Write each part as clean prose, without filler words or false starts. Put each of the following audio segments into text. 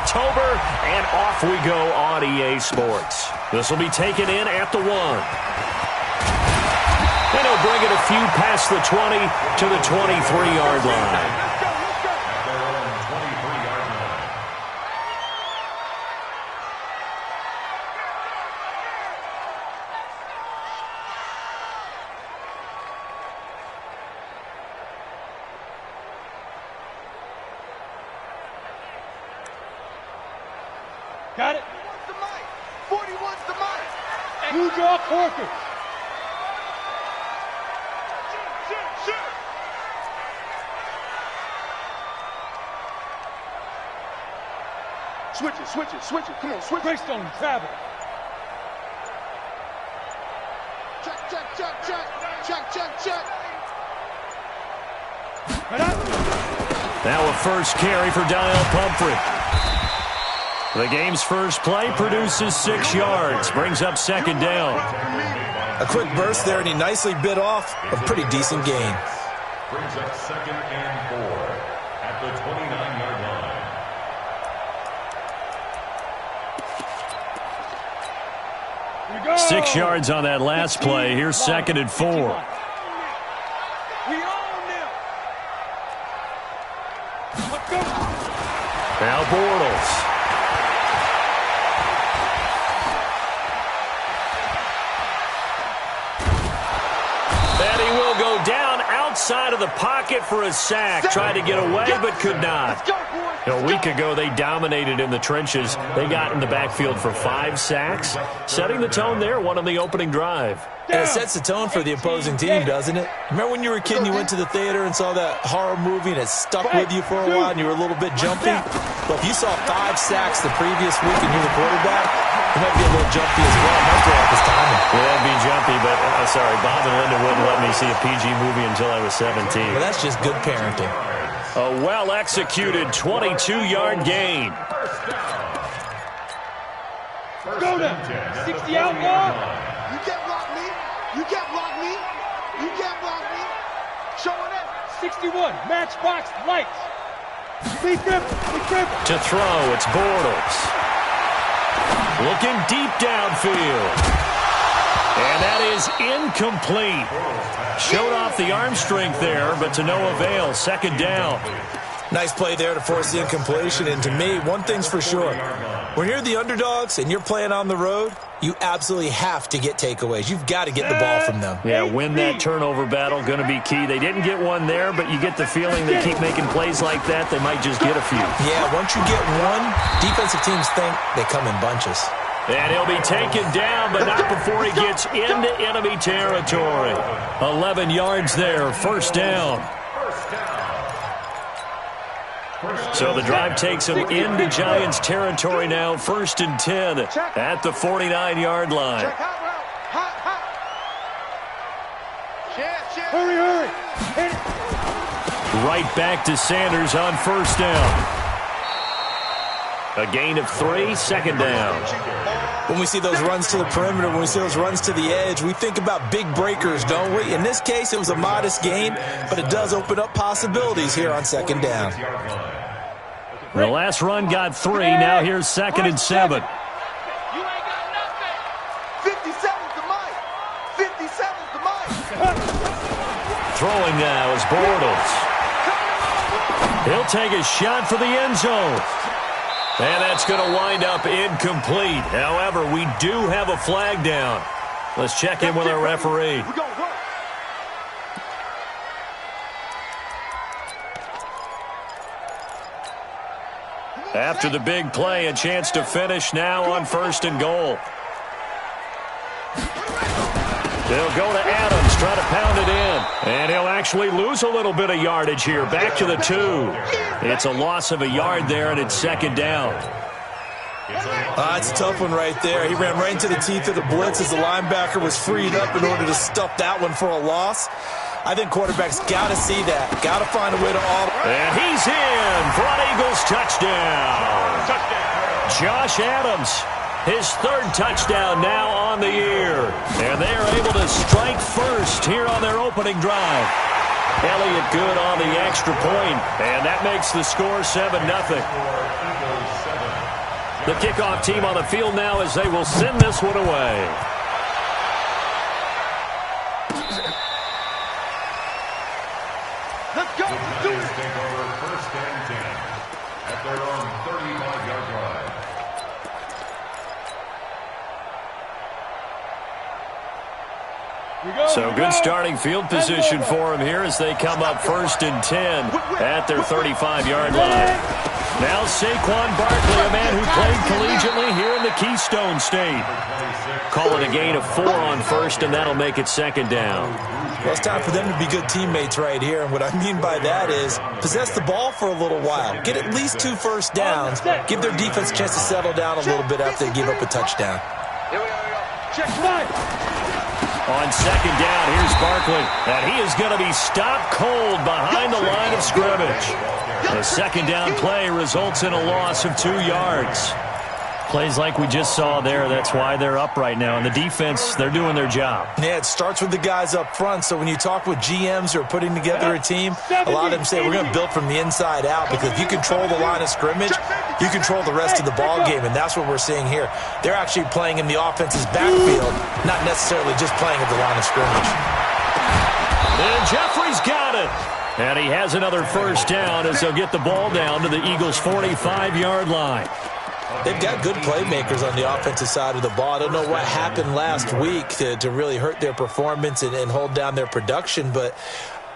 October, and off we go on EA Sports. This will be taken in at the 1. And he'll bring it a few past the 20 to the 23-yard line. Got it? 41's the mic. You draw Corker. Switch it. Come on, switch it. Greystone, travel. Check. Now a first carry for Dial Pumphrey. The game's first play produces 6 yards, brings up second down. A quick burst there, and he nicely bit off a pretty decent gain. Brings up 2nd and 4 at the 29-yard line. 6 yards on that last play. Here's 2nd and 4. We own them. Let's go. Now Bortles. And he will go down outside of the pocket for a sack. Tried to get away, but could not. A week ago, they dominated in the trenches. They got in the backfield for 5 sacks, setting the tone there, one on the opening drive. And it sets the tone for the opposing team, doesn't it? Remember when you were a kid and you went to the theater and saw that horror movie and it stuck with you for a while and you were a little bit jumpy? Well, if you saw 5 sacks the previous week and you're the quarterback, you might be a little jumpy as well. Might throw off his timing. Yeah, it'd be jumpy, but sorry, Bob and Linda wouldn't let me see a PG movie until I was 17. Well, that's just good parenting. A well-executed 22-yard gain. Go now. 60 out more. You can't block me. Showing up. 61. Matchbox lights. Big grip. To throw, it's Bortles. Looking deep downfield. And that is incomplete. Showed off the arm strength there, but to no avail. 2nd down. Nice play there to force the incompletion. And to me, one thing's for sure. When you're the underdogs and you're playing on the road, you absolutely have to get takeaways. You've got to get the ball from them. Yeah, win that turnover battle, going to be key. They didn't get one there, but you get the feeling they keep making plays like that, they might just get a few. Yeah, once you get one, defensive teams think they come in bunches. And he'll be taken down, but not before he gets into enemy territory. 11 yards there, 1st down. So the drive takes him into Giants territory now, 1st and 10 at the 49-yard line. Hurry. Right back to Sanders on 1st down. A gain of 3, 2nd down. When we see those runs to the perimeter, when we see those runs to the edge, we think about big breakers, don't we? In this case, it was a modest gain, but it does open up possibilities here on 2nd down. The last run got 3. Now here's 2nd and 7. You ain't got nothing. 57's the mic. 57's the mic. Throwing now is Bortles. He'll take a shot for the end zone. And that's going to wind up incomplete. However, we do have a flag down. Let's check in with our referee. After the big play, a chance to finish now on 1st and goal. They'll go to Adams, try to pound it in. And he'll actually lose a little bit of yardage here. Back to the 2. It's a loss of a yard there, and it's 2nd down. It's a tough one right there. He ran right into the teeth of the blitz as the linebacker was freed up in order to stuff that one for a loss. I think quarterbacks got to see that. Got to find a way to auto. And he's in for an Eagles touchdown. Josh Adams, his 3rd touchdown now on the year. And they are able to strike first here on their opening drive. Elliott good on the extra point, and that makes the score 7-0. The kickoff team on the field now as they will send this one away. Let's go. Let's do it. Take over 1st and 10 at their own 35-yard line. So good starting field position for them here as they come up 1st and 10 at their 35-yard line. Now Saquon Barkley, a man who played collegiately here in the Keystone State. Call it a gain of 4 on 1st, and that'll make it 2nd down. Well, it's time for them to be good teammates right here, and what I mean by that is possess the ball for a little while. Get at least 2 first downs. Give their defense a chance to settle down a little bit after they give up a touchdown. Here we go. Check right. On 2nd down, here's Barkley. And he is going to be stopped cold behind the line of scrimmage. The 2nd down play results in a loss of 2 yards. Plays like we just saw there. That's why they're up right now. And the defense, they're doing their job. Yeah, it starts with the guys up front. So when you talk with GMs who are putting together a team, a lot of them say we're going to build from the inside out, because if you control the line of scrimmage, you control the rest of the ball game, and that's what we're seeing here. They're actually playing in the offense's backfield, not necessarily just playing at the line of scrimmage. And Jeffrey's got it. And he has another 1st down as they'll get the ball down to the Eagles' 45-yard line. They've got good playmakers on the offensive side of the ball. I don't know what happened last week to really hurt their performance and hold down their production, but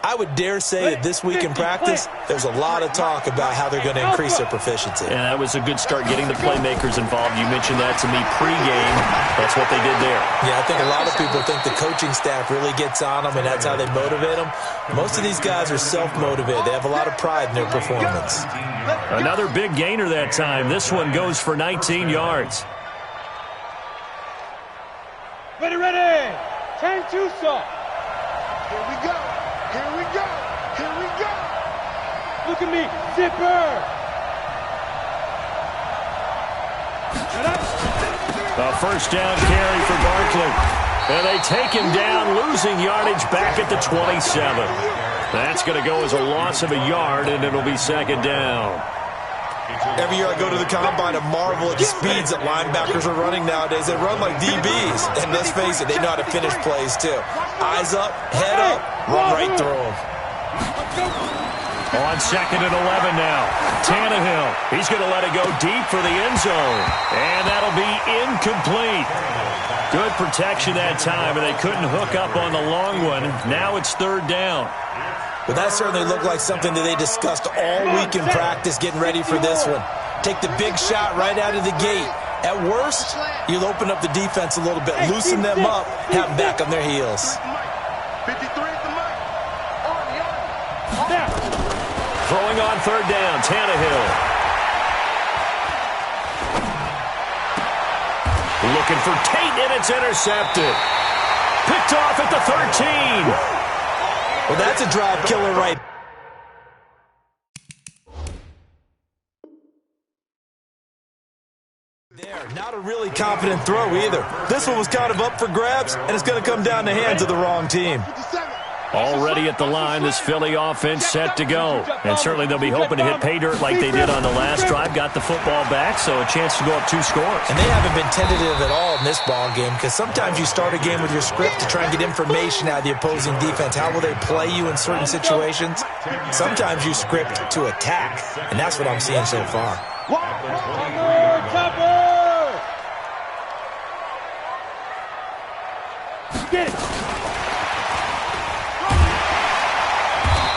I would dare say that this week in practice, there's a lot of talk about how they're going to increase their proficiency. And that was a good start getting the playmakers involved. You mentioned that to me pregame. That's what they did there. Yeah, I think a lot of people think the coaching staff really gets on them, and that's how they motivate them. Most of these guys are self-motivated. They have a lot of pride in their performance. Another big gainer that time. This one goes for 19 yards. Ready. 10 Tucson. Here we go. Here we go. Here we go. Look at me. Zipper. A 1st down carry for Barkley. And they take him down, losing yardage back at the 27. That's going to go as a loss of a yard, and it'll be 2nd down. Every year I go to the combine and marvel at the speeds that linebackers are running nowadays. They run like DBs. And let's face it, they know how to finish plays too. Eyes up, head up, run right through them. On 2nd and 11 now. Tannehill. He's going to let it go deep for the end zone. And that'll be incomplete. Good protection that time, and they couldn't hook up on the long one. Now it's 3rd down. But that certainly looked like something that they discussed all week in practice getting ready for this one. Take the big shot right out of the gate. At worst, you'll open up the defense a little bit, loosen them up, have them back on their heels. 53 at the mic. Throwing on 3rd down, Tannehill. Looking for Tate, and it's intercepted. Picked off at the 13. Well, that's a drive killer right there. Not a really confident throw either. This one was kind of up for grabs, and it's going to come down the hands of the wrong team. Already at the line, this Philly offense set to go. And certainly they'll be hoping to hit pay dirt like they did on the last drive. Got the football back, so a chance to go up 2 scores. And they haven't been tentative at all in this ball game, because sometimes you start a game with your script to try and get information out of the opposing defense. How will they play you in certain situations? Sometimes you script to attack, and that's what I'm seeing so far. Get it.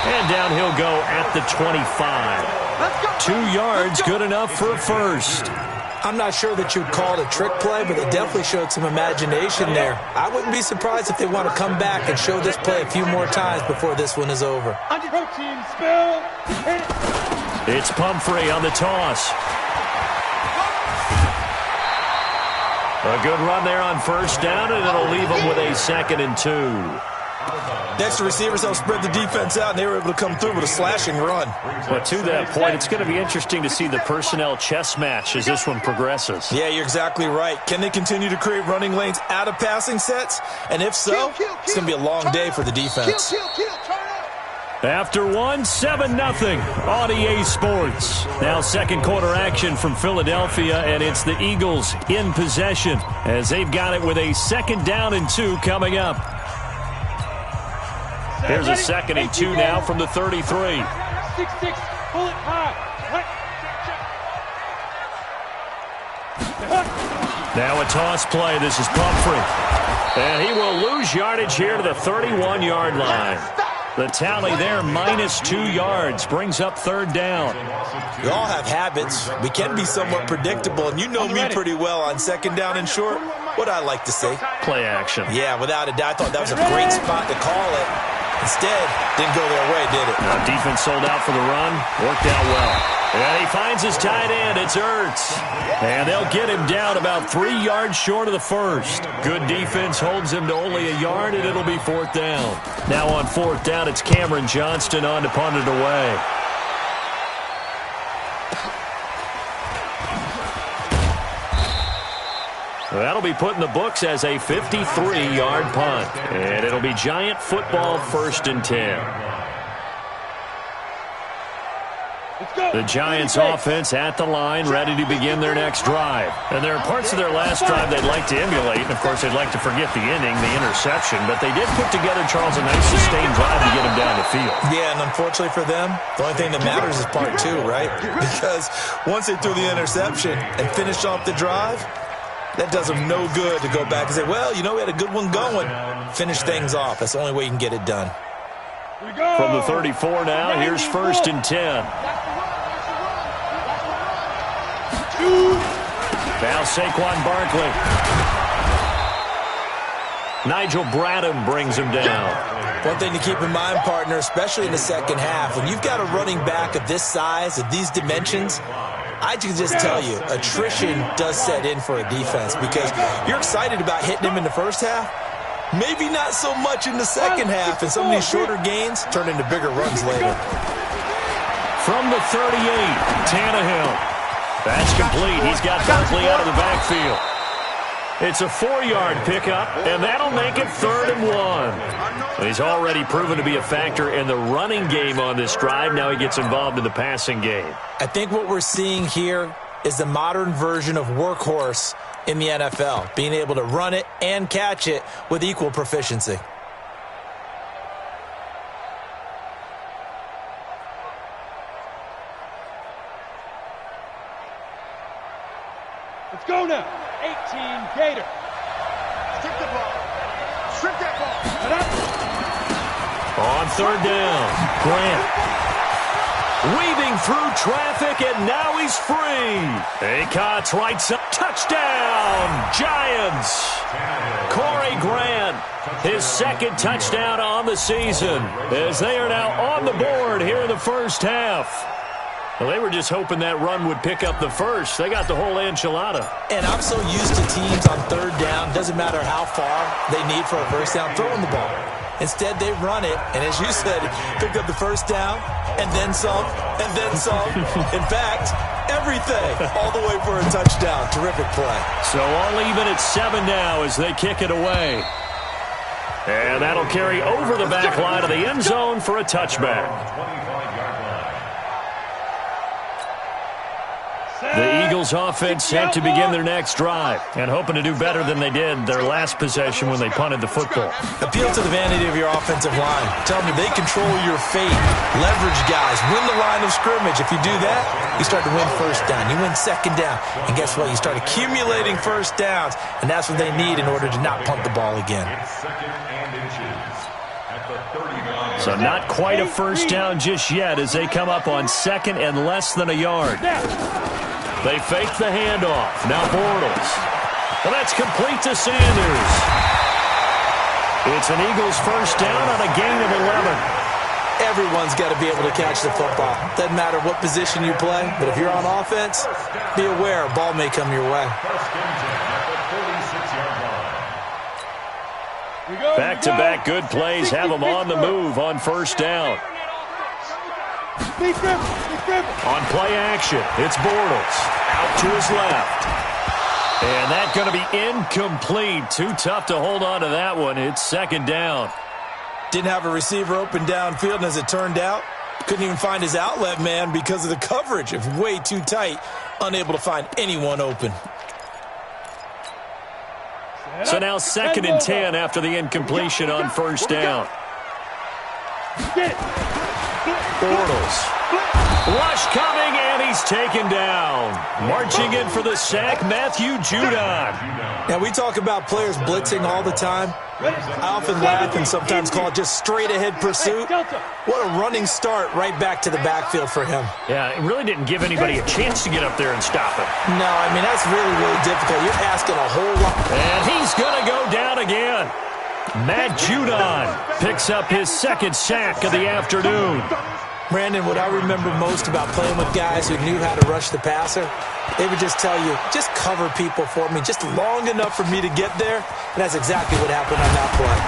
And down he'll go at the 25. 2 yards, good enough for a 1st. I'm not sure that you'd call it a trick play, but it definitely showed some imagination there. I wouldn't be surprised if they want to come back and show this play a few more times before this one is over. Protein spill. It's Pumphrey on the toss. A good run there on 1st down, and it'll leave them with a 2nd and 2. Next, the receivers helped spread the defense out, and they were able to come through with a slashing run. But to that point, it's going to be interesting to see the personnel chess match as this one progresses. Yeah, you're exactly right. Can they continue to create running lanes out of passing sets? And if so, it's going to be a long day for the defense. After one, 7-0 on EA Sports. Now second quarter action from Philadelphia, and it's the Eagles in possession as they've got it with a 2nd down and 2 coming up. Here's a 2nd and 2 now from the 33. 6-6, pull it high. Now a toss play. This is Pumphrey. And he will lose yardage here to the 31-yard line. The tally there, -2 yards, brings up 3rd down. We all have habits. We can be somewhat predictable, and you know me pretty well on 2nd down and short. What I like to say. Play action. Yeah, without a doubt. I thought that was a great spot to call it. Instead, didn't go their way, did it? Now defense sold out for the run. Worked out well. And he finds his tight end. It's Ertz. And they'll get him down about 3 yards short of the first. Good defense holds him to only a yard, and it'll be 4th down. Now on 4th down, it's Cameron Johnston on to punt it away. That'll be put in the books as a 53-yard punt. And it'll be Giant football, 1st and 10. The Giants offense at the line, ready to begin their next drive. And there are parts of their last drive they'd like to emulate. And, of course, they'd like to forget the inning, the interception. But they did put together, Charles, a nice sustained drive to get him down the field. Yeah, and unfortunately for them, the only thing that matters is part 2, right? Because once they threw the interception and finished off the drive, that does them no good to go back and say, well, you know, we had a good one going. Finish things off. That's the only way you can get it done. From the 34 now, here's 1st and 10. Now Saquon Barkley. Nigel Bradham brings him down. One thing to keep in mind, partner, especially in the second half, when you've got a running back of this size, of these dimensions, I can just tell you, attrition does set in for a defense because you're excited about hitting him in the first half. Maybe not so much in the second half, and some of these shorter gains turn into bigger runs later. From the 38, Tannehill. That's complete. He's got Barkley out of the backfield. It's a 4-yard pickup, and that'll make it 3rd and 1. He's already proven to be a factor in the running game on this drive. Now he gets involved in the passing game. I think what we're seeing here is the modern version of workhorse in the NFL, being able to run it and catch it with equal proficiency. Let's go now. 18 Gator. Strip the ball. Strip that ball. On 3rd down, Grant. Weaving through traffic, and now he's free. Acott's right side. Touchdown, Giants. Corey Grant, his 2nd touchdown on the season, as they are now on the board here in the first half. Well, they were just hoping that run would pick up the first. They got the whole enchilada. And I'm so used to teams on 3rd down, doesn't matter how far they need for a first down, throwing the ball. Instead, they run it, and as you said, picked up the first down, and then some, and then some. In fact, everything, all the way for a touchdown. Terrific play. So all even at 7 now as they kick it away. And that'll carry over the back line of the end zone for a touchback. The Eagles offense set to begin their next drive and hoping to do better than they did their last possession when they punted the football. Appeal to the vanity of your offensive line. Tell them they control your fate. Leverage guys. Win the line of scrimmage. If you do that, you start to win 1st down. You win 2nd down. And guess what? You start accumulating 1st downs. And that's what they need in order to not punt the ball again. So not quite a 1st down just yet as they come up on 2nd and less than a yard. They fake the handoff. Now Bortles. Well, that's complete to Sanders. It's an Eagles 1st down on a gain of 11. Everyone's got to be able to catch the football. Doesn't matter what position you play, but if you're on offense, be aware a ball may come your way. Back-to-back good plays have them on the move on 1st down. On play action, it's Bortles. Out to his left. And that's going to be incomplete. Too tough to hold on to that one. It's 2nd down. Didn't have a receiver open downfield, and as it turned out, couldn't even find his outlet man because of the coverage. It was way too tight, unable to find anyone open. So now 2nd and 10 after the incompletion on first down. Bortles. Rush coming, and he's taken down. Marching in for the sack, Matthew Judon. Now, we talk about players blitzing all the time. I often laugh and sometimes call it just straight-ahead pursuit. What a running start right back to the backfield for him. Yeah, it really didn't give anybody a chance to get up there and stop him. No, I mean, that's really, really difficult. You're asking a whole lot. And he's going to go down again. Matt Judon picks up his 2nd sack of the afternoon. Brandon, what I remember most about playing with guys who knew how to rush the passer, they would just tell you, just cover people for me, just long enough for me to get there. And that's exactly what happened on that play.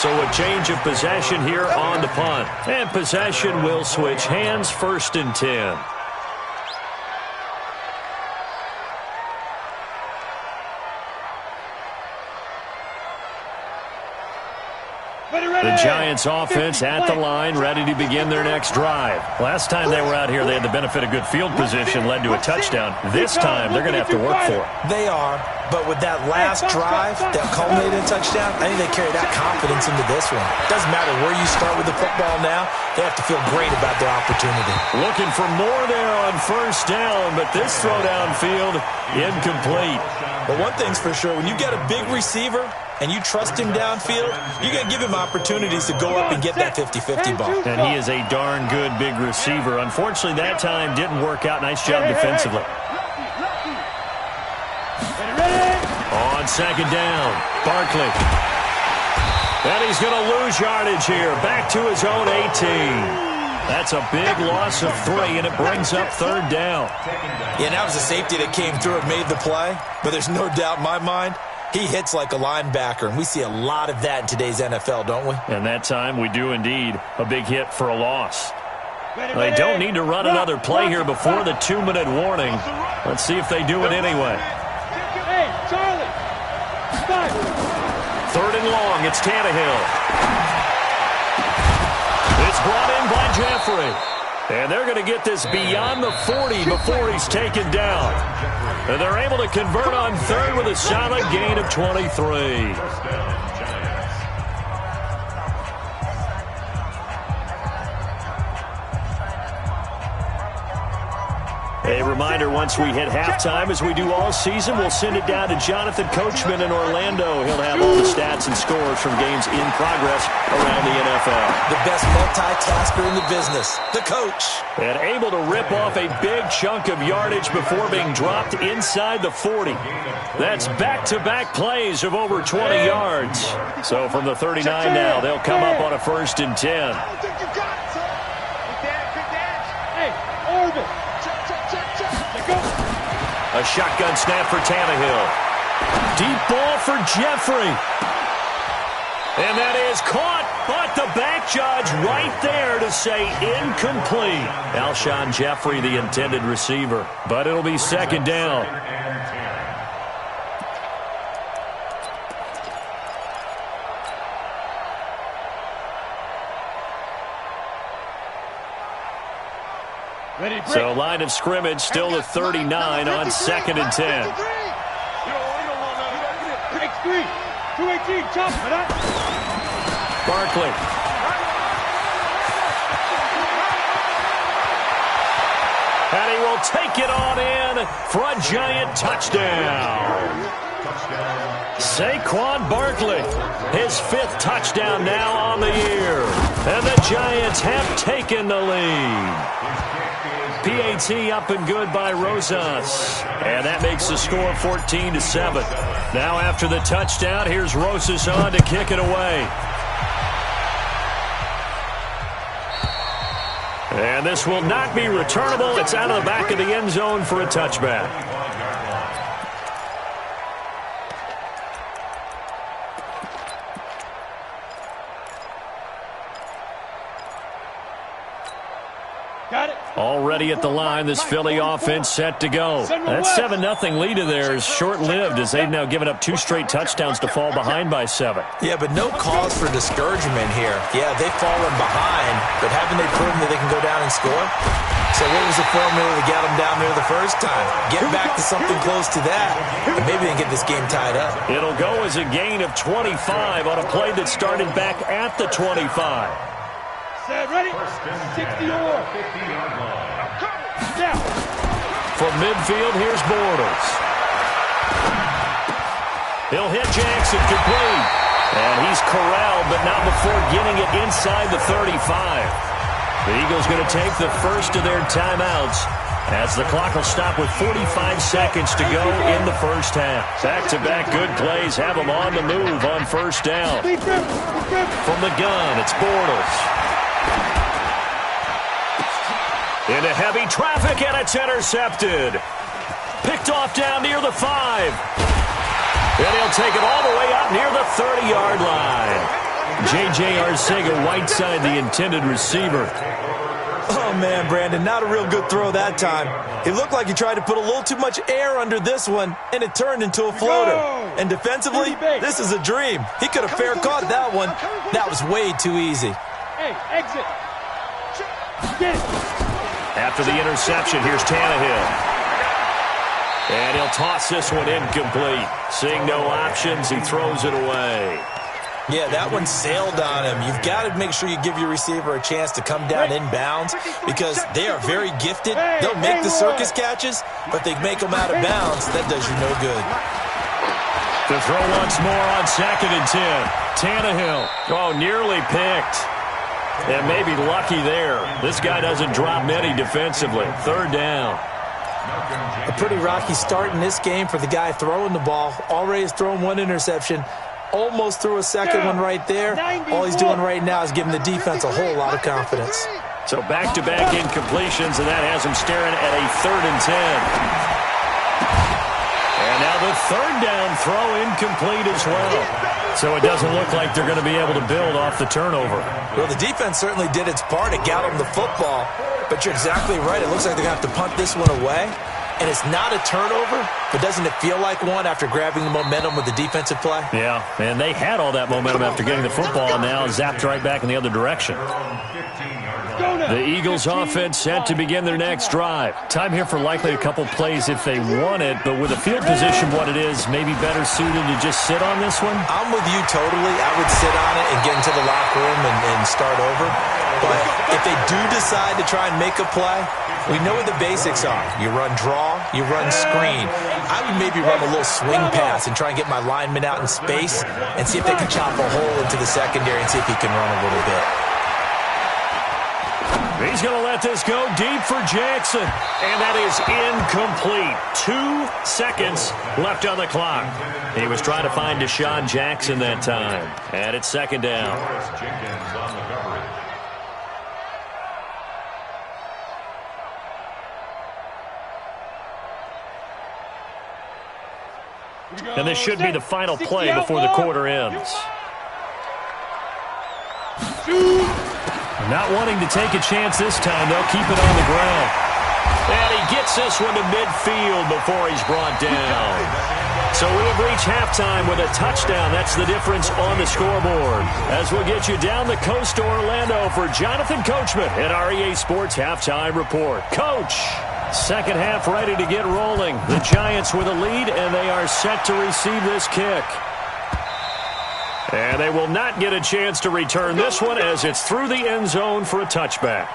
So a change of possession here on the punt. And possession will switch hands, 1st and 10. The Giants offense at the line, ready to begin their next drive. Last time they were out here, they had the benefit of good field position, led to a touchdown. This time, they're going to have to work for it. They are, but with that last drive that culminated in a touchdown, I think they carry that confidence into this one. Doesn't matter where you start with the football now, they have to feel great about their opportunity. Looking for more there on first down, but this throw downfield, incomplete. But one thing's for sure, when you get a big receiver and you trust him downfield, you're going to give him opportunities to go up and get that 50-50 ball. And he is a darn good big receiver. Unfortunately, that time didn't work out. Nice job defensively. On 2nd down, Barkley. And he's going to lose yardage here. Back to his own 18. That's a big loss of 3, and it brings up 3rd down. Yeah, that was a safety that came through and made the play. But there's no doubt in my mind, he hits like a linebacker, and we see a lot of that in today's NFL, don't we? And that time we do indeed. A big hit for a loss. They don't need to run another play here before the 2-minute warning. Let's see if they do it anyway. Hey, Charlie. 3rd and long. It's Tannehill. It's brought in by Jeffrey. And they're going to get this beyond the 40 before he's taken down. And they're able to convert on 3rd with a solid gain of 23. A reminder, once we hit halftime, as we do all season, we'll send it down to Jonathan Coachman in Orlando. He'll have all the stats and scores from games in progress around the NFL. The best multitasker in the business, the coach. And able to rip off a big chunk of yardage before being dropped inside the 40. That's back-to-back plays of over 20 yards. So from the 39 now, they'll come up on a 1st and 10. I don't think you got it, son. Good dash. Hey, Orville. A shotgun snap for Tannehill. Deep ball for Jeffrey. And that is caught, but the back judge right there to say incomplete. Alshon Jeffrey, the intended receiver. But it'll be 2nd down. So line of scrimmage still at 39 on 2nd and 10. Break 3. 218. Chop for that. Barkley. And he will take it on in for a giant touchdown. Saquon Barkley, his 5th touchdown now on the year. And the Giants have taken the lead. PAT up and good by Rosas. And that makes the score 14-7. Now after the touchdown, here's Rosas on to kick it away. And this will not be returnable. It's out of the back of the end zone for a touchback. Got it. Already at the line, this Philly offense set to go. That 7-0 lead of theirs short-lived as they've now given up 2 straight touchdowns to fall behind by 7. Yeah, but no cause for discouragement here. Yeah, they've fallen behind, but haven't they proven that they can go down and score? So what was the formula to get them down there the first time? Get back to something close to that, and maybe they can get this game tied up. It'll go as a gain of 25 on a play that started back at the 25. Set, ready? 60 or. Now. From midfield, here's Bortles. He'll hit Jackson complete. And he's corralled, but not before getting it inside the 35. The Eagles going to take the first of their timeouts as the clock will stop with 45 seconds to go in the first half. Back-to-back good plays have them on the move on first down. From the gun, it's Bortles. Into heavy traffic, and it's intercepted. Picked off down near the 5. And he'll take it all the way up near the 30-yard line. J.J. Arcega-Whiteside, the intended receiver. Oh, man, Brandon, not a real good throw that time. It looked like he tried to put a little too much air under this one, and it turned into a floater. And defensively, this is a dream. He could have fair caught that one. That was way too easy. Hey, exit. Get it. After the interception, here's Tannehill. And he'll toss this one incomplete. Seeing no options, he throws it away. Yeah, that one sailed on him. You've got to make sure you give your receiver a chance to come down inbounds because they are very gifted. They'll make the circus catches, but they make them out of bounds. That does you no good. To throw once more on 2nd and 10. Tannehill. Oh, nearly picked. And maybe lucky there. This guy doesn't drop many defensively. 3rd down. A pretty rocky start in this game for the guy throwing the ball. Already has thrown 1 interception. Almost threw a second one right there. All he's doing right now is giving the defense a whole lot of confidence. So back-to-back incompletions, and that has him staring at a 3rd and 10. And now the 3rd down throw incomplete as well. So it doesn't look like they're going to be able to build off the turnover. Well, the defense certainly did its part. It got them the football. But you're exactly right. It looks like they're going to have to punt this one away. And it's not a turnover, but doesn't it feel like one after grabbing the momentum with the defensive play? Yeah, and they had all that momentum after getting the football, and now zapped right back in the other direction. The Eagles offense set to begin their next drive. Time here for likely a couple plays if they want it, but with a field position what it is, maybe better suited to just sit on this one? I'm with you totally. I would sit on it and get into the locker room and start over. But if they do decide to try and make a play, we know what the basics are. You run draw, you run screen. I would maybe run a little swing pass and try and get my lineman out in space and see if they can chop a hole into the secondary and see if he can run a little bit. He's going to let this go deep for Jackson. And that is incomplete. 2 seconds left on the clock. He was trying to find Deshaun Jackson that time. And it's 2nd down. Jenkins on the coverage. And this should be the final play before the quarter ends. Not wanting to take a chance this time, they'll keep it on the ground. And he gets this one to midfield before he's brought down. So we have reached halftime with a touchdown. That's the difference on the scoreboard. As we'll get you down the coast to Orlando for Jonathan Coachman at our EA Sports Halftime Report. Coach, second half ready to get rolling. The Giants with a lead, and they are set to receive this kick. And they will not get a chance to return this one as it's through the end zone for a touchback.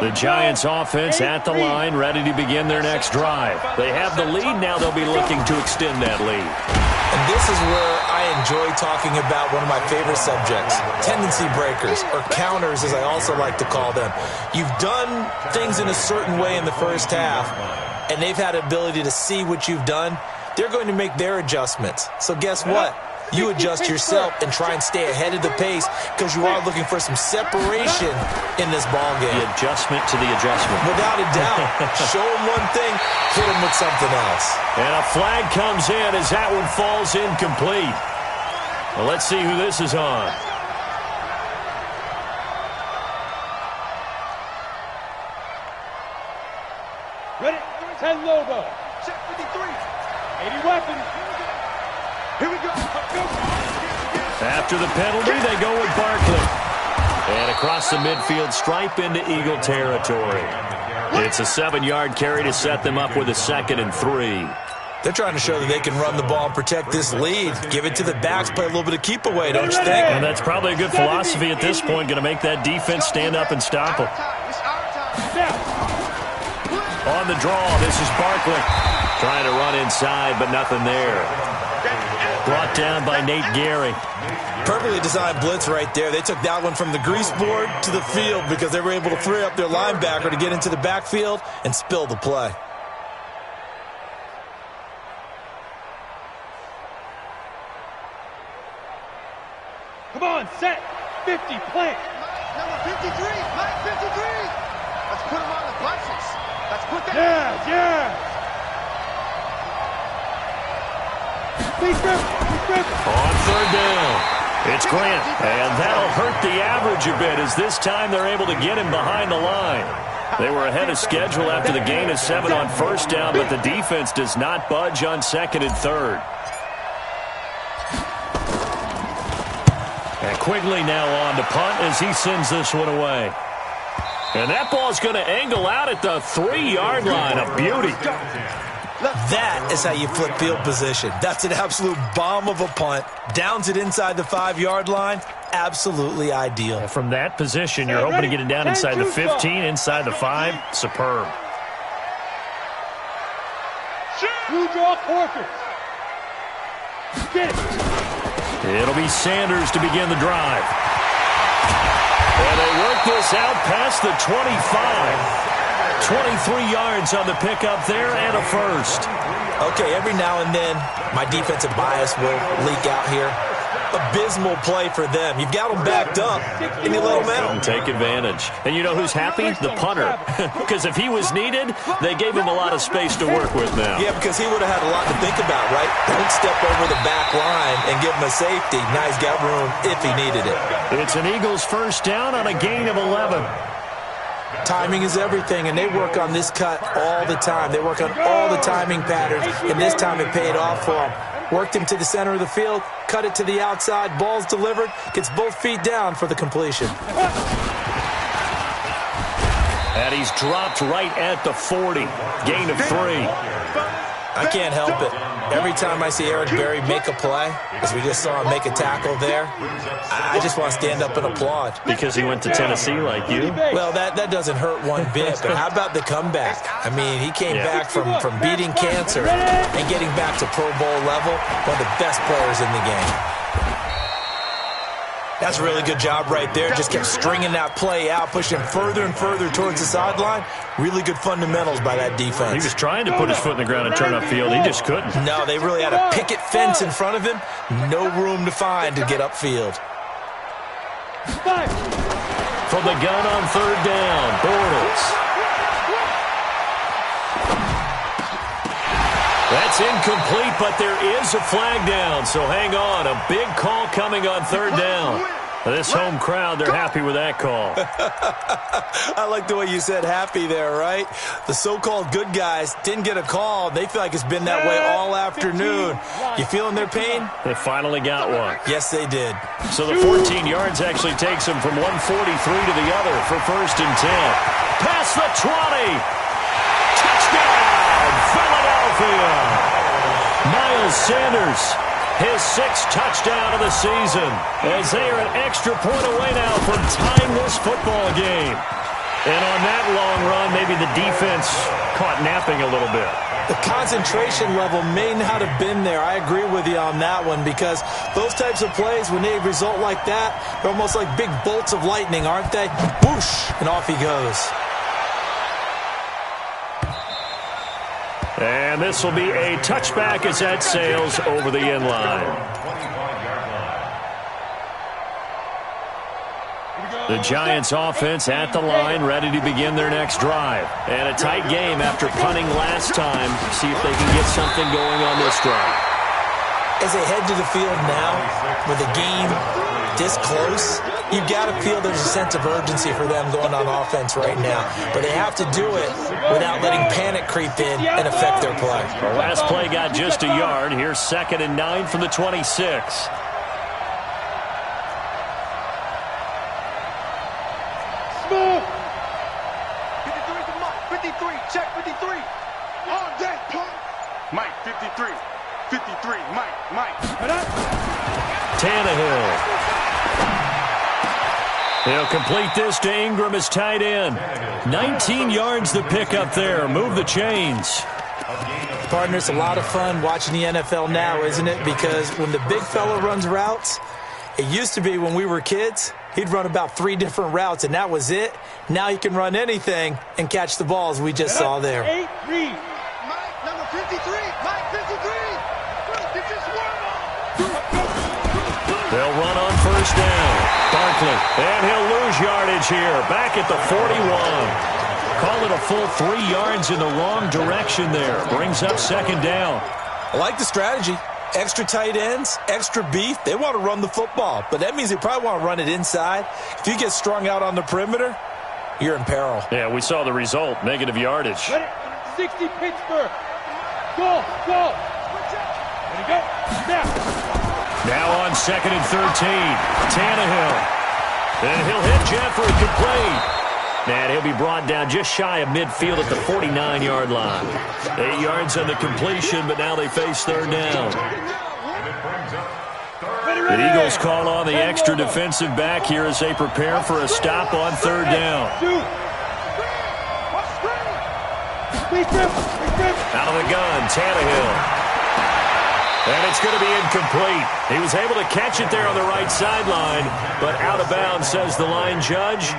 The Giants offense at the line, ready to begin their next drive. They have the lead. Now they'll be looking to extend that lead. And this is where I enjoy talking about one of my favorite subjects, tendency breakers, or counters as I also like to call them. You've done things in a certain way in the first half, and they've had the ability to see what you've done. They're going to make their adjustments. So guess what? You adjust yourself and try and stay ahead of the pace because you are looking for some separation in this ball game. The adjustment to the adjustment. Without a doubt. Show them one thing, hit them with something else. And a flag comes in as that one falls incomplete. Well, let's see who this is on. Ready? 10 Lobo. Check 53. 80 weapons. Here we go. After the penalty, they go with Barkley. And across the midfield stripe into Eagle territory. It's a 7-yard carry to set them up with a 2nd and 3. They're trying to show that they can run the ball and protect this lead. Give it to the backs, play a little bit of keep away, don't you think? And that's probably a good philosophy at this point, going to make that defense stand up and stop them. On the draw, this is Barkley. Trying to run inside, but nothing there. Brought down by Nate Gary. Perfectly designed blitz right there. They took that one from the grease board to the field because they were able to free up their linebacker to get into the backfield and spill the play. Come on, set. 50, plant. Number 53. Mike 53. Let's put him on the buses. Let's put that. Yeah. Please grip. On 3rd down. It's Grant, and that'll hurt the average a bit as this time they're able to get him behind the line. They were ahead of schedule after the gain of 7 on 1st down, but the defense does not budge on 2nd and 3rd. And Quigley now on to punt as he sends this one away. And that ball's going to angle out at the 3-yard line. A beauty. That is how you flip field position. That's an absolute bomb of a punt. Downs it inside the 5-yard line. Absolutely ideal. From that position, you're hoping to get it down inside the 15, inside the 5. Superb. Blue draw quarters. Get it. It'll be Sanders to begin the drive. And they work this out past the 25. 23 yards on the pickup there and a first. Okay, every now and then, my defensive bias will leak out here. Abysmal play for them. You've got them backed up, and you let them out. And take advantage. And you know who's happy? The punter. Because if he was needed, they gave him a lot of space to work with now. Yeah, because he would have had a lot to think about, right? Don't step over the back line and give him a safety. Now he's got room if he needed it. It's an Eagles 1st down on a gain of 11. Timing is everything, and they work on this cut all the time. They work on all the timing patterns, and this time it paid off for them. Worked him to the center of the field, cut it to the outside, ball's delivered, gets both feet down for the completion. And he's dropped right at the 40. Gain of 3. I can't help it. Every time I see Eric Berry make a play, as we just saw him make a tackle there, I just want to stand up and applaud. Because he went to Tennessee like you? Well, that doesn't hurt one bit, but how about the comeback? I mean, he came back from beating cancer and getting back to Pro Bowl level, one of the best players in the game. That's a really good job right there. Just kept stringing that play out, pushing further and further towards the sideline. Really good fundamentals by that defense. He was trying to put his foot in the ground and turn upfield. He just couldn't. No, they really had a picket fence in front of him. No room to find to get upfield. From the gun on 3rd down, Bortles. That's incomplete, but there is a flag down, so hang on. A big call coming on 3rd down. This home crowd, they're happy with that call. I like the way you said happy there, right? The so-called good guys didn't get a call. They feel like it's been that way all afternoon. You feeling their pain? They finally got one. Yes, they did. So the 14 yards actually takes them from 143 to the other for 1st and 10. Past the 20. Touchdown, Philadelphia. Miles Sanders, his 6th touchdown of the season, as they are an extra point away now from tying this football game. And on that long run, maybe the defense caught napping a little bit. The concentration level may not have been there. I agree with you on that one, because those types of plays, when they result like that, they're almost like big bolts of lightning, aren't they? Whoosh, and off he goes. And this will be a touchback as that sails over the end line. The Giants offense at the line, ready to begin their next drive. And a tight game after punting last time. See if they can get something going on this drive. As they head to the field now, with the game this close, you've got to feel there's a sense of urgency for them going on offense right now. But they have to do it without letting panic creep in and affect their play. The last play got just a yard. Here's 2nd and 9 from the 26. Smooth. 53 to Mike. 53. Check 53. On deck, punt. Mike, 53. 53. Mike. Tannehill. He'll complete this to Ingram as tight end. 19 yards to pick up there. Move the chains. Partner, it's a lot of fun watching the NFL now, isn't it? Because when the big fella runs routes, it used to be when we were kids, he'd run about 3 different routes, and that was it. Now he can run anything and catch the balls we just saw there. 8 read. Mike, number 53. Mike, 53. This is They'll run on first down. Barkley, and he'll lose yardage here. Back at the 41. Call it a full 3 yards in the wrong direction there. Brings up 2nd down. I like the strategy. Extra tight ends, extra beef. They want to run the football, but that means they probably want to run it inside. If you get strung out on the perimeter, you're in peril. Yeah, we saw the result. Negative yardage. Let it. 60 Pittsburgh. Go. Let it go. Snap. Now on 2nd and 13. Tannehill. And he'll hit Jeffrey complete. And he'll be brought down just shy of midfield at the 49-yard line. 8 yards on the completion, but now they face 3rd down. The Eagles call on the extra defensive back here as they prepare for a stop on 3rd down. Out of the gun, Tannehill. And it's going to be incomplete. He was able to catch it there on the right sideline, but out of bounds, says the line judge.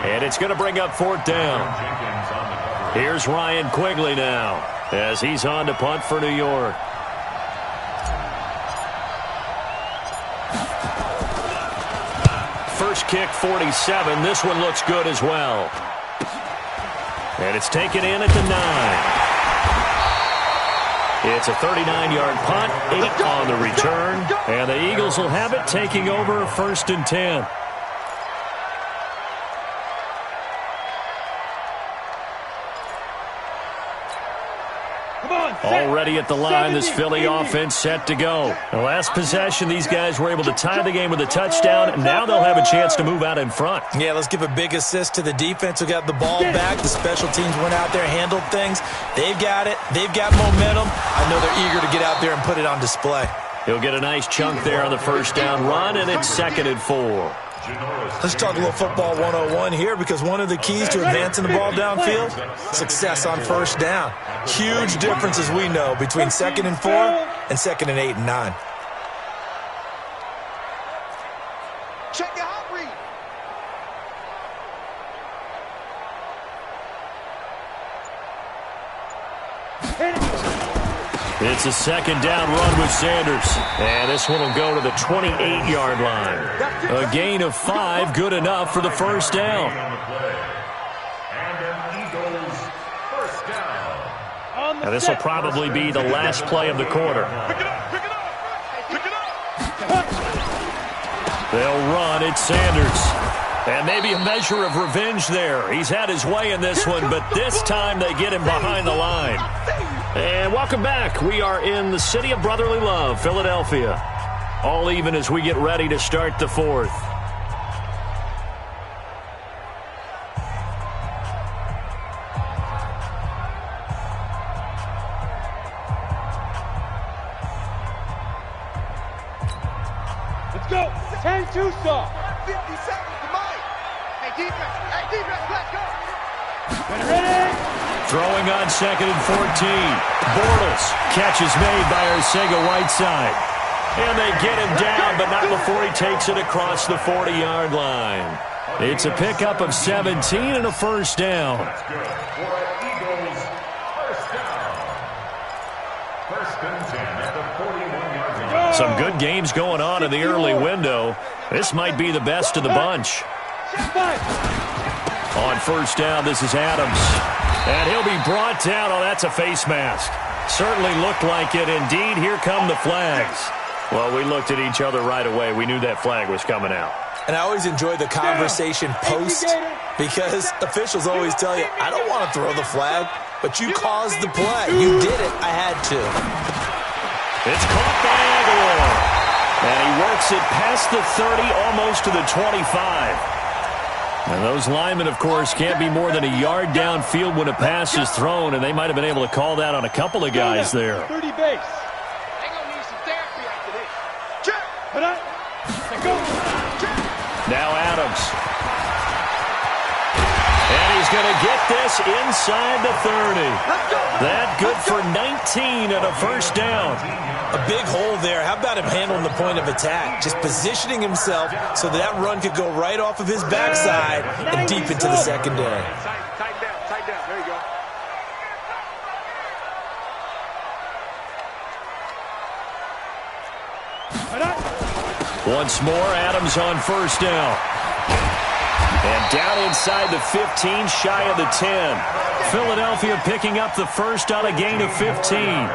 And it's going to bring up 4th down. Here's Ryan Quigley now as he's on to punt for New York. First kick, 47. This one looks good as well. And it's taken in at the 9. It's a 39-yard punt, 8 on the return, and the Eagles will have it taking over 1st and 10. Already at the line, this Philly offense set to go. The last possession, these guys were able to tie the game with a touchdown, and now they'll have a chance to move out in front. Yeah, let's give a big assist to the defense who got the ball back. The special teams went out there, handled things. They've got it. They've got momentum. I know they're eager to get out there and put it on display. He'll get a nice chunk there on the first down run, and it's 2nd and 4. Let's talk a little football 101 here, because one of the keys to advancing the ball downfield, success on first down. Huge difference, as we know, between 2nd and 4 and 2nd and 8 and 9. Check your hot read. It's a 2nd down run with Sanders. And this one will go to the 28-yard line. A gain of 5, good enough for the first down. And this will probably be the last play of the quarter. They'll run. It's Sanders. And maybe a measure of revenge there. He's had his way in this one, but this time they get him behind the line. And welcome back. We are in the city of brotherly love, Philadelphia. All even as we get ready to start the 4th. Let's go. 10-2 saw. 50 seconds to Mike. Hey, defense, let's go. Ready? Throwing on 2nd and 14. Bortles. Catch is made by Arcega-Whiteside. And they get him down, but not before he takes it across the 40-yard line. It's a pickup of 17 and a first down. Some good games going on in the early window. This might be the best of the bunch. On first down, this is Adams. And he'll be brought down. Oh, that's a face mask. Certainly looked like it. Indeed, here come the flags. Well, we looked at each other right away. We knew that flag was coming out. And I always enjoy the conversation post because officials always tell you, I don't want to throw the flag, but you caused the play. You did it. I had to. It's caught by Aguilar. And he works it past the 30, almost to the 25. And those linemen, of course, can't be more than a yard downfield when a pass is thrown, and they might have been able to call that on a couple of guys there. 30 base. They're going to need some therapy after this. Check. Put up. Go. Now Adams. And he's going to get this inside the 30. That good for 19 and a first down. A big hole there. How about him handling the point of attack? Just positioning himself so that run could go right off of his backside and deep into the secondary. Tight down, tight down. There you go. Once more, Adams on first down. And down inside the 15, shy of the 10. Philadelphia picking up the first on a gain of 15.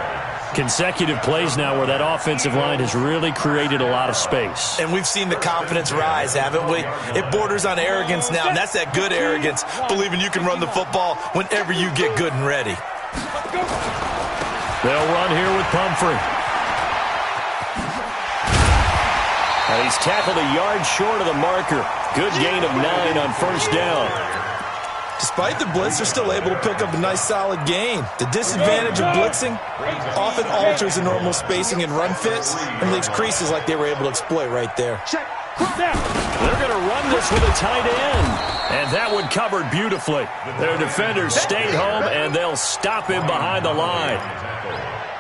Consecutive plays now where that offensive line has really created a lot of space. And we've seen the confidence rise, haven't we? It borders on arrogance now, and that's that good arrogance, believing you can run the football whenever you get good and ready. They'll run here with Pumphrey. And he's tackled a yard short of the marker. Good gain of 9 on first down. Despite the blitz, they're still able to pick up a nice solid gain. The disadvantage of blitzing often alters the normal spacing and run fits and leaves creases like they were able to exploit right there. They're going to run this with a tight end. And that one covered beautifully. Their defenders stayed home, and they'll stop him behind the line.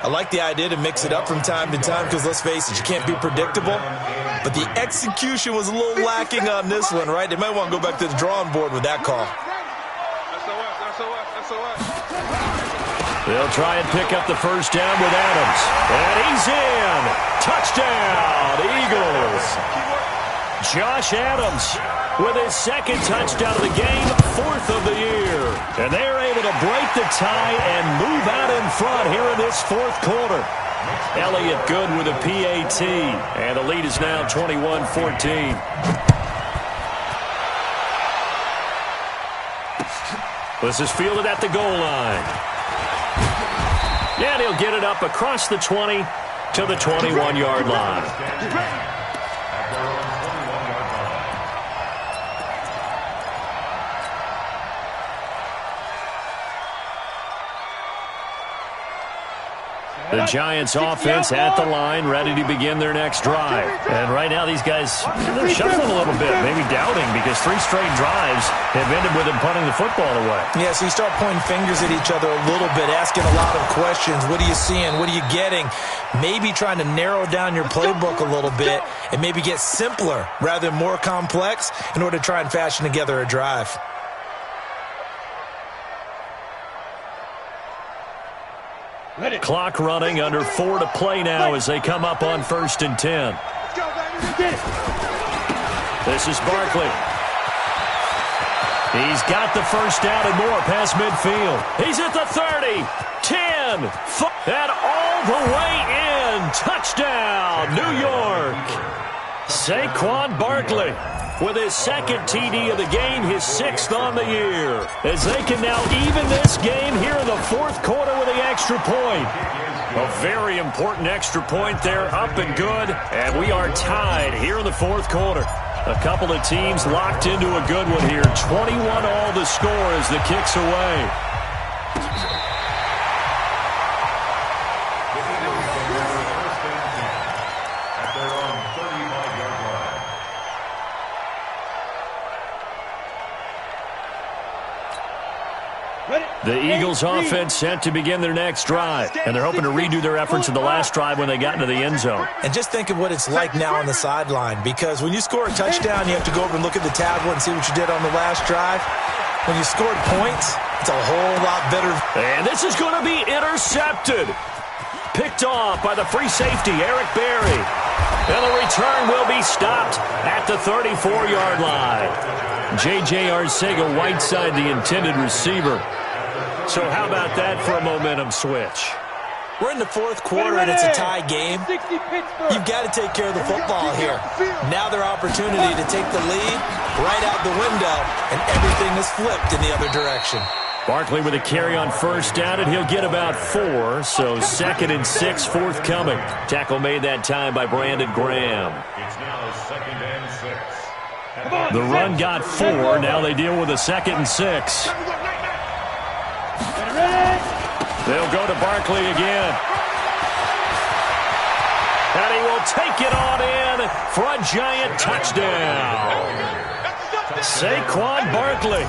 I like the idea to mix it up from time to time because, let's face it, you can't be predictable. But the execution was a little lacking on this one, right? They might want to go back to the drawing board with that call. They'll try and pick up the first down with Adams. And he's in. Touchdown, Eagles. Josh Adams with his second touchdown of the game, 4th of the year. And they're able to break the tie and move out in front here in this 4th quarter. Elliott good with a PAT. And the lead is now 21-14. This is fielded at the goal line. And he'll get it up across the 20 to the 21-yard line. The Giants offense at the line, ready to begin their next drive. And right now these guys, they're shuffling a little bit, maybe doubting, because 3 straight drives have ended with them punting the football away. Yeah, so you start pointing fingers at each other a little bit, asking a lot of questions. What are you seeing? What are you getting? Maybe trying to narrow down your playbook a little bit and maybe get simpler rather than more complex in order to try and fashion together a drive. Clock running, under 4 to play now as they come up on 1st and 10. This is Barkley. He's got the first down and more past midfield. He's at the 30, 10, and all the way in. Touchdown, New York. Saquon Barkley with his 2nd TD of the game, his 6th on the year, as they can now even this game here in the 4th quarter with the extra point. A very important extra point there, up and good, and we are tied here in the 4th quarter. A couple of teams locked into a good one here. 21 all the score as the kick's away. The Eagles offense set to begin their next drive, and they're hoping to redo their efforts in the last drive when they got into the end zone. And just think of what it's like now on the sideline, because when you score a touchdown, you have to go over and look at the tablet and see what you did on the last drive. When you scored points, it's a whole lot better. And this is going to be intercepted. Picked off by the free safety, Eric Berry. And the return will be stopped at the 34-yard line. J.J. Arcega-Whiteside, the intended receiver. So how about that for a momentum switch? We're in the fourth quarter, and it's a tie game. You've got to take care of the football here. Now their opportunity to take the lead right out the window, and everything is flipped in the other direction. Barkley with a carry on first down, and he'll get about 4, so 2nd and 6 forthcoming. Tackle made that time by Brandon Graham. It's now 2nd and 6. The run got 4. Now they deal with a 2nd and 6. They'll go to Barkley again. And he will take it on in for a giant touchdown. Saquon Barkley,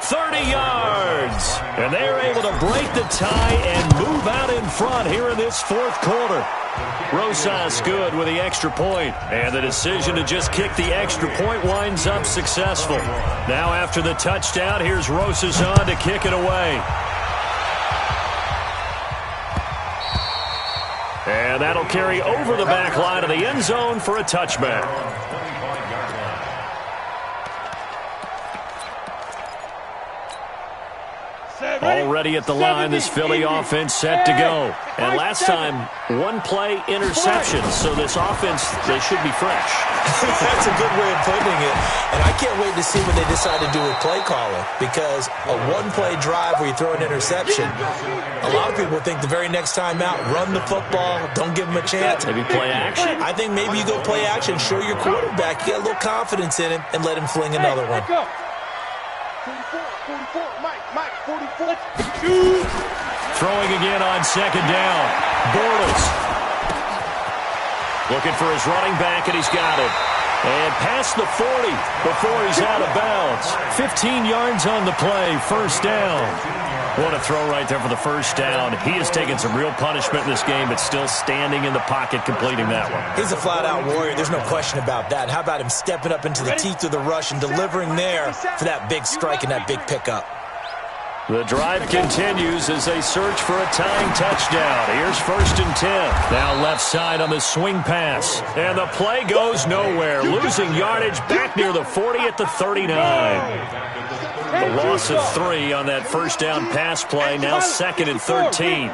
30 yards. And they're able to break the tie and move out in front here in this fourth quarter. Rosas good with the extra point. And the decision to just kick the extra point winds up successful. Now after the touchdown, here's Rosas on to kick it away. And that'll carry over the back line of the end zone for a touchback. Already at the line, this Philly offense set to go. And last time, one-play interception. So this offense, they should be fresh. That's a good way of putting it. And I can't wait to see what they decide to do with play calling. Because a one-play drive where you throw an interception, a lot of people think the very next time out, run the football, don't give them a chance. Maybe play action? I think maybe you go play action, show your quarterback, you get a little confidence in him, and let him fling another one. 44, Mike, 44. Throwing again on second down. Bortles looking for his running back, and he's got it. And past the 40 before he's out of bounds. 15 yards on the play, first down. What a throw right there for the first down. He has taken some real punishment in this game, but still standing in the pocket completing that one. He's a flat-out warrior. There's no question about that. How about him stepping up into the teeth of the rush and delivering there for that big strike and that big pickup? The drive continues as they search for a tying touchdown. Here's 1st and 10. Now left side on the swing pass. And the play goes nowhere. Losing yardage back near the 40 at the 39. The loss of 3 on that first down pass play. Now 2nd and 13.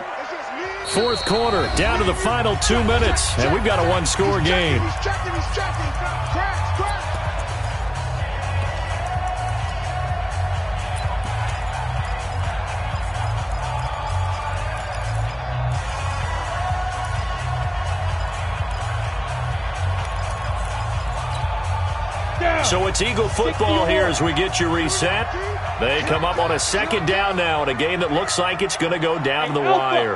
Fourth quarter, down to the final 2 minutes. And we've got a one-score game. So it's Eagle football here as we get you reset. They come up on a second down now in a game that looks like it's going to go down to the wire.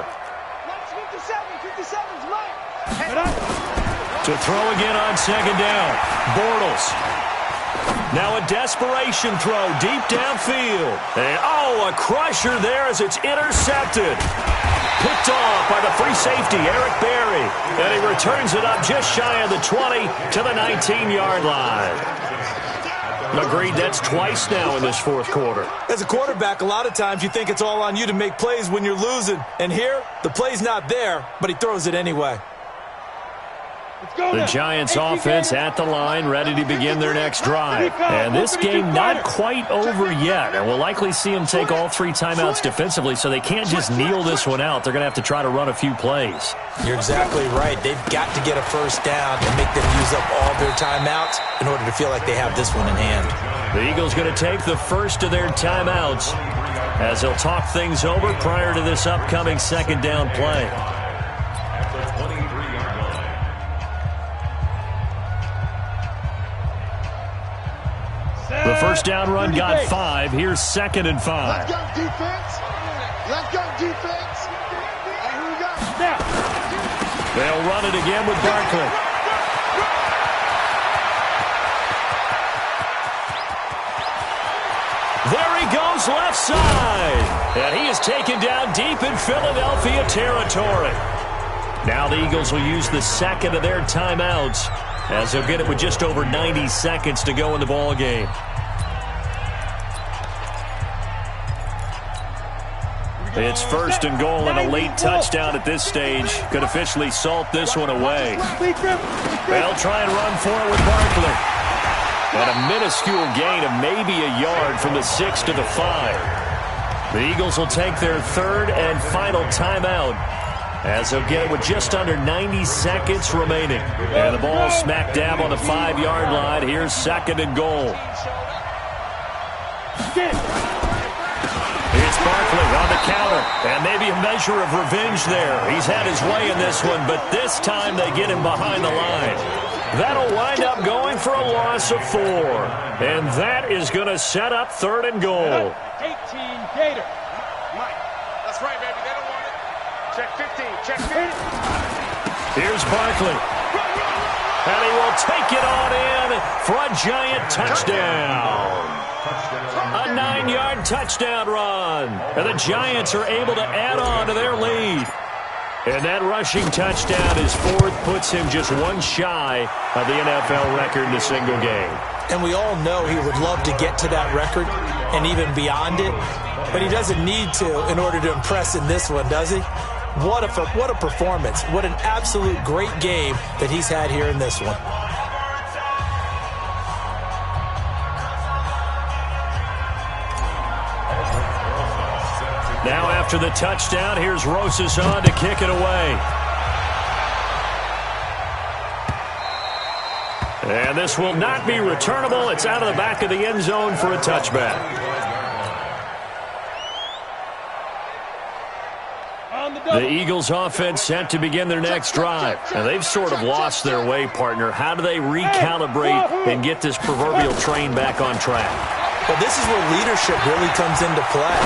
To throw again on second down. Bortles. Now a desperation throw deep downfield. And a crusher there as it's intercepted. Picked off by the free safety, Eric Berry. And he returns it up just shy of the 20 to the 19-yard line. Agreed, that's twice now in this fourth quarter. As a quarterback, a lot of times you think it's all on you to make plays when you're losing. And here, the play's not there, but he throws it anyway. The Giants offense at the line, ready to begin their next drive. And this game not quite over yet. And we'll likely see them take all 3 timeouts defensively, so they can't just kneel this one out. They're going to have to try to run a few plays. You're exactly right. They've got to get a first down and make them use up all their timeouts in order to feel like they have this one in hand. The Eagles going to take the first of their timeouts as they'll talk things over prior to this upcoming second down play. The first down run got 5. Here's 2nd and 5. Let's go, defense. Let's go, defense. And here we go. Now. They'll run it again with Barkley. There he goes left side. And he is taken down deep in Philadelphia territory. Now the Eagles will use the second of their timeouts as they'll get it with just over 90 seconds to go in the ball game. It's 1st and goal and a late touchdown at this stage. Could officially salt this one away. They'll try and run for it with Barkley. And a minuscule gain of maybe a yard from the 6 to the 5. The Eagles will take their 3rd and final timeout as they'll get it with just under 90 seconds remaining. And the ball smack dab on the 5-yard line. Here's 2nd and goal. It's Barkley on the counter, and maybe a measure of revenge there. He's had his way in this one, but this time they get him behind the line. That'll wind up going for a loss of 4. And that is going to set up 3rd and goal. 18 Gator. Mike, that's right, baby. They don't want it. Check 15. Check 15. Here's Barkley. And he will take it on in for a giant touchdown. A 9-yard touchdown run. And the Giants are able to add on to their lead. And that rushing touchdown, his 4th, puts him just one shy of the NFL record in a single game. And we all know he would love to get to that record and even beyond it. But he doesn't need to in order to impress in this one, does he? What a performance. What an absolute great game that he's had here in this one. Now after the touchdown, here's Rosas on to kick it away. And this will not be returnable. It's out of the back of the end zone for a touchback. The Eagles offense set to begin their next drive. And they've sort of lost their way, partner. How do they recalibrate and get this proverbial train back on track? Well, this is where leadership really comes into play.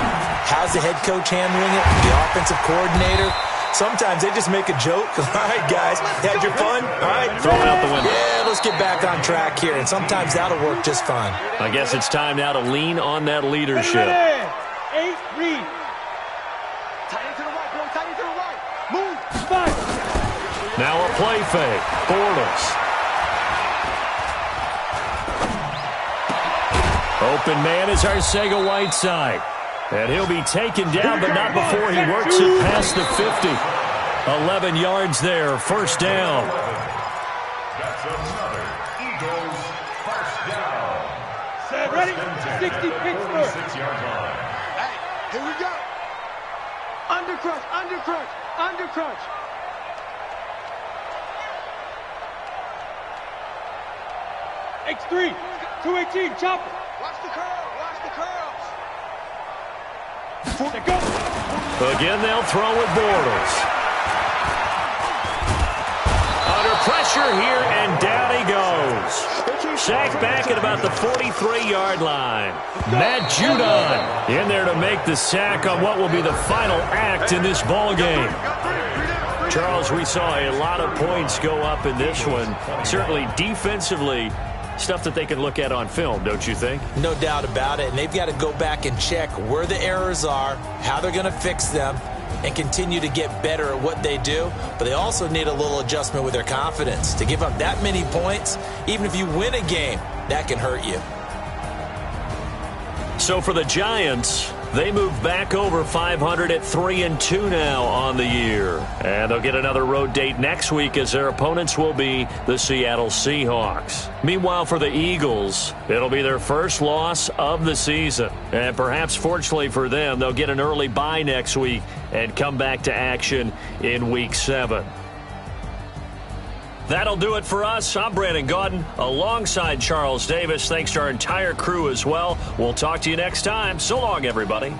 How's the head coach handling it? The offensive coordinator? Sometimes they just make a joke. All right, guys, had your fun? All right, throw it out the window. Yeah, let's get back on track here. And sometimes that'll work just fine. I guess it's time now to lean on that leadership. 8, read. Tight end to the right, bro. Tight end to the right. Move. 5. Now a play fake. Bortles. Open man is Arcega-Whiteside. And he'll be taken down, but not before he works it past the 50. 11 yards there, 1st down. That's another Eagles first down. Set, ready? 60 Pittsburgh. 6-yard line. Hey, here we go. Undercrunch, undercrunch, undercrunch. X3, 218, chopper. Watch the curl, watch the curls. Again, they'll throw with Bortles. Under pressure here, and down he goes. Sacked back at about the 43-yard line. Matt Judon in there to make the sack on what will be the final act in this ball game. Charles, we saw a lot of points go up in this one. Certainly defensively, stuff that they can look at on film, don't you think? No doubt about it. And they've got to go back and check where the errors are, how they're going to fix them, and continue to get better at what they do. But they also need a little adjustment with their confidence. To give up that many points, even if you win a game, that can hurt you. So for the Giants, they move back over 500 at 3-2 now on the year. And they'll get another road date next week as their opponents will be the Seattle Seahawks. Meanwhile, for the Eagles, it'll be their first loss of the season. And perhaps fortunately for them, they'll get an early bye next week and come back to action in Week 7. That'll do it for us. I'm Brandon Gaudin alongside Charles Davis. Thanks to our entire crew as well. We'll talk to you next time. So long, everybody.